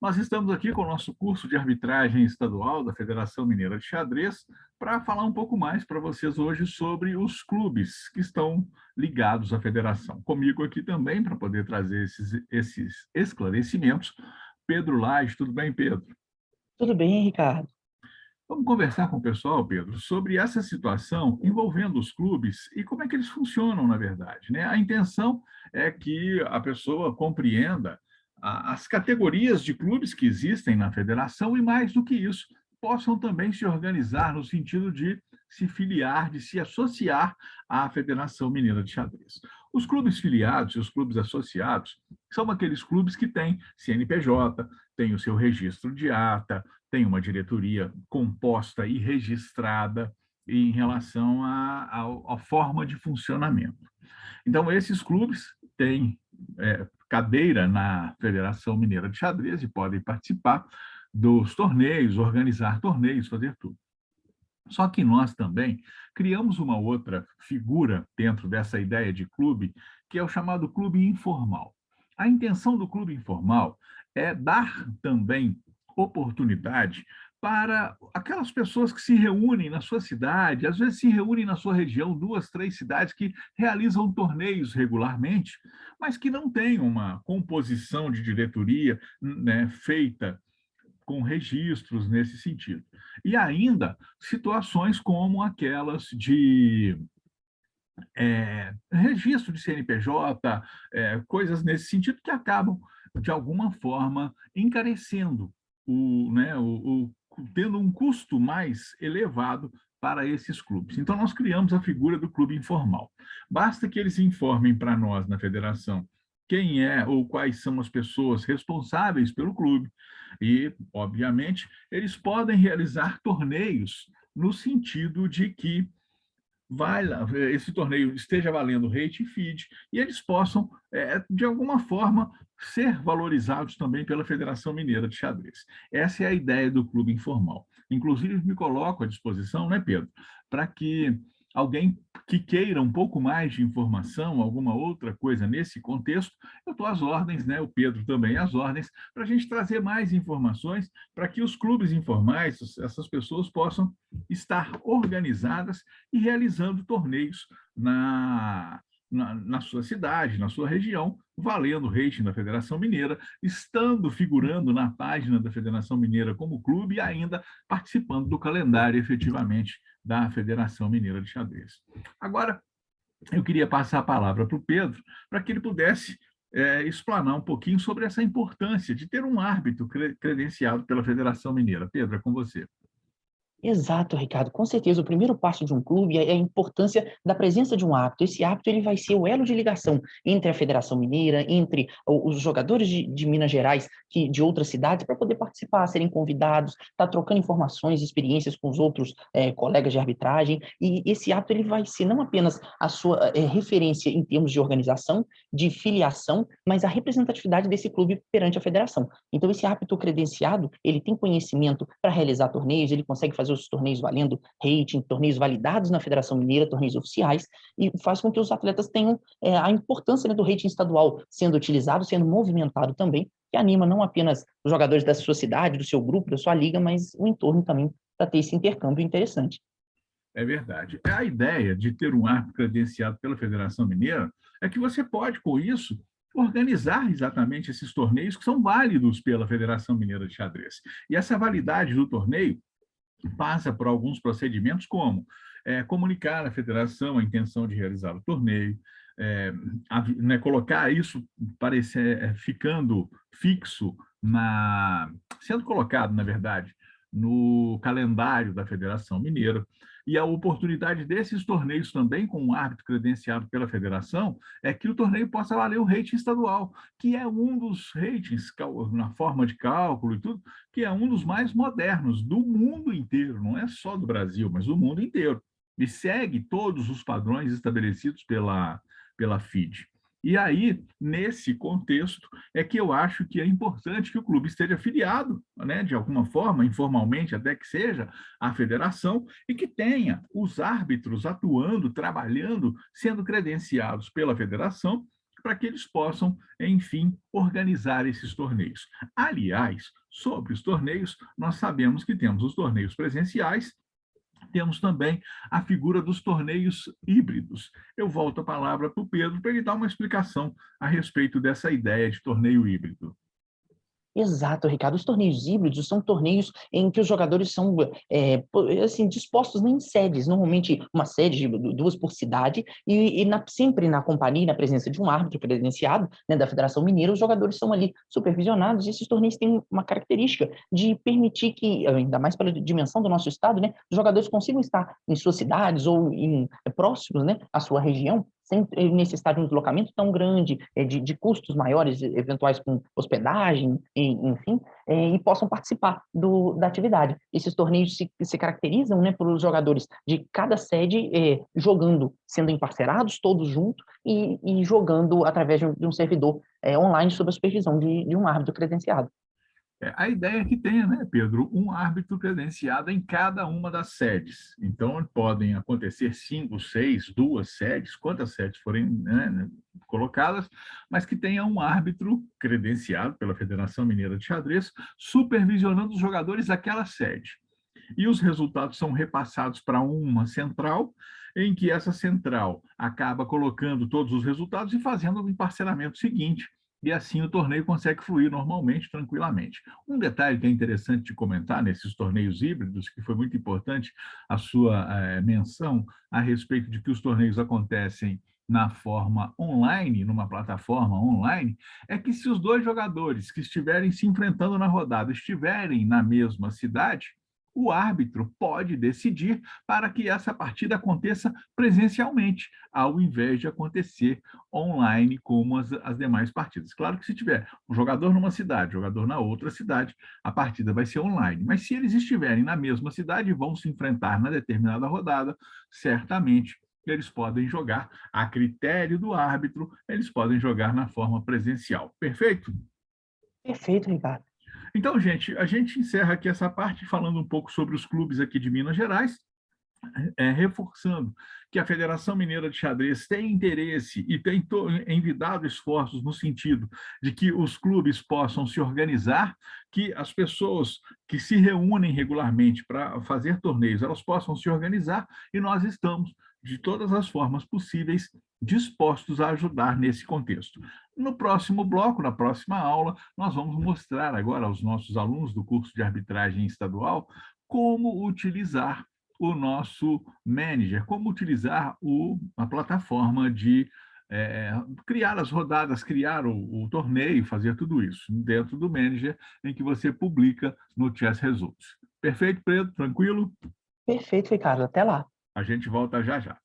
Nós estamos aqui com o nosso curso de arbitragem estadual da Federação Mineira de Xadrez para falar um pouco mais para vocês hoje sobre os clubes que estão ligados à federação. Comigo aqui também, para poder trazer esses esclarecimentos, Pedro Lage. Tudo bem, Pedro? Tudo bem, Ricardo? Vamos conversar com o pessoal, Pedro, sobre essa situação envolvendo os clubes e como é que eles funcionam, na verdade, né? A intenção é que a pessoa compreenda as categorias de clubes que existem na federação e, mais do que isso, possam também se organizar no sentido de se filiar, de se associar à Federação Mineira de Xadrez. Os clubes filiados e os clubes associados são aqueles clubes que têm CNPJ, têm o seu registro de ata, tem uma diretoria composta e registrada em relação à forma de funcionamento. Então, esses clubes têm cadeira na Federação Mineira de Xadrez e podem participar dos torneios, organizar torneios, fazer tudo. Só que nós também criamos uma outra figura dentro dessa ideia de clube, que é o chamado clube informal. A intenção do clube informal é dar também oportunidade para aquelas pessoas que se reúnem na sua cidade, às vezes se reúnem na sua região, 2, 3 cidades que realizam torneios regularmente, mas que não têm uma composição de diretoria, né, feita com registros nesse sentido. E ainda situações como aquelas de registro de CNPJ, coisas nesse sentido que acabam, de alguma forma, encarecendo, tendo um custo mais elevado para esses clubes. Então, nós criamos a figura do clube informal. Basta que eles informem para nós, na federação, quem é ou quais são as pessoas responsáveis pelo clube e, obviamente, eles podem realizar torneios no sentido de que esse torneio esteja valendo rate e feed, e eles possam, de alguma forma, ser valorizados também pela Federação Mineira de Xadrez. Essa é a ideia do clube informal. Inclusive, me coloco à disposição, né, Pedro, para que alguém que queira um pouco mais de informação, alguma outra coisa nesse contexto, eu estou às ordens, né, o Pedro também às ordens, para a gente trazer mais informações para que os clubes informais, essas pessoas possam estar organizadas e realizando torneios na sua cidade, na sua região, valendo o rating da Federação Mineira, estando figurando na página da Federação Mineira como clube e ainda participando do calendário, efetivamente, da Federação Mineira de Xadrez. Agora, eu queria passar a palavra para o Pedro, para que ele pudesse explanar um pouquinho sobre essa importância de ter um árbitro credenciado pela Federação Mineira. Pedro, é com você. Exato, Ricardo. Com certeza, o primeiro passo de um clube é a importância da presença de um árbitro. Esse árbitro ele vai ser o elo de ligação entre a Federação Mineira, entre os jogadores de Minas Gerais, de outras cidades, para poder participar, serem convidados, estar trocando informações, experiências com os outros colegas de arbitragem. E esse árbitro ele vai ser não apenas a sua referência em termos de organização, de filiação, mas a representatividade desse clube perante a federação. Então, esse árbitro credenciado, ele tem conhecimento para realizar torneios, ele consegue fazer os torneios valendo rating, torneios validados na Federação Mineira, torneios oficiais, e faz com que os atletas tenham a importância, né, do rating estadual sendo utilizado, sendo movimentado também, que anima não apenas os jogadores da sua cidade, do seu grupo, da sua liga, mas o entorno também, para ter esse intercâmbio interessante. É verdade. A ideia de ter um árbitro credenciado pela Federação Mineira é que você pode, com isso, organizar exatamente esses torneios que são válidos pela Federação Mineira de Xadrez. E essa validade do torneio passa por alguns procedimentos, como comunicar à federação a intenção de realizar o torneio, colocar isso ficando fixo, sendo colocado, na verdade, no calendário da Federação Mineira, e a oportunidade desses torneios também, com um árbitro credenciado pela federação, é que o torneio possa valer o rating estadual, que é um dos ratings, na forma de cálculo e tudo, que é um dos mais modernos do mundo inteiro, não é só do Brasil, mas do mundo inteiro, e segue todos os padrões estabelecidos pela FIDE. E aí, nesse contexto, é que eu acho que é importante que o clube esteja afiliado, né, de alguma forma, informalmente até que seja, à federação, e que tenha os árbitros atuando, trabalhando, sendo credenciados pela federação, para que eles possam, enfim, organizar esses torneios. Aliás, sobre os torneios, nós sabemos que temos os torneios presenciais, temos também a figura dos torneios híbridos. Eu volto a palavra para o Pedro para ele dar uma explicação a respeito dessa ideia de torneio híbrido. Exato, Ricardo. Os torneios híbridos são torneios em que os jogadores são assim, dispostos em sedes, normalmente uma sede de duas por cidade, sempre na companhia e na presença de um árbitro credenciado, né, da Federação Mineira, os jogadores são ali supervisionados, e esses torneios têm uma característica de permitir que, ainda mais pela dimensão do nosso estado, né, os jogadores consigam estar em suas cidades ou próximos, né, à sua região, sem necessitar de um deslocamento tão grande, de custos maiores, eventuais com hospedagem, enfim, e possam participar da atividade. Esses torneios se caracterizam, né, por os jogadores de cada sede jogando, sendo emparcerados, todos juntos, e jogando através de um servidor online sob a supervisão de um árbitro credenciado. A ideia é que tenha, né, Pedro, um árbitro credenciado em cada uma das sedes. Então, podem acontecer 5, 6, 2 sedes, quantas sedes forem, né, colocadas, mas que tenha um árbitro credenciado pela Federação Mineira de Xadrez, supervisionando os jogadores daquela sede. E os resultados são repassados para uma central, em que essa central acaba colocando todos os resultados e fazendo o emparceramento seguinte, e assim o torneio consegue fluir normalmente, tranquilamente. Um detalhe que é interessante de comentar nesses torneios híbridos, que foi muito importante a sua menção a respeito de que os torneios acontecem na forma online, numa plataforma online, é que se os dois jogadores que estiverem se enfrentando na rodada estiverem na mesma cidade, o árbitro pode decidir para que essa partida aconteça presencialmente, ao invés de acontecer online como as demais partidas. Claro que se tiver um jogador numa cidade, jogador na outra cidade, a partida vai ser online. Mas se eles estiverem na mesma cidade e vão se enfrentar na determinada rodada, certamente eles podem jogar a critério do árbitro, eles podem jogar na forma presencial. Perfeito? Perfeito, Ricardo. Então, gente, a gente encerra aqui essa parte falando um pouco sobre os clubes aqui de Minas Gerais, reforçando que a Federação Mineira de Xadrez tem interesse e tem envidado esforços no sentido de que os clubes possam se organizar, que as pessoas que se reúnem regularmente para fazer torneios, elas possam se organizar, e nós estamos, de todas as formas possíveis, dispostos a ajudar nesse contexto. No próximo bloco, na próxima aula, nós vamos mostrar agora aos nossos alunos do curso de arbitragem estadual como utilizar o nosso manager, como utilizar a plataforma de criar as rodadas, criar o torneio, fazer tudo isso dentro do manager em que você publica no Chess Results. Perfeito, Pedro? Tranquilo? Perfeito, Ricardo. Até lá. A gente volta já já.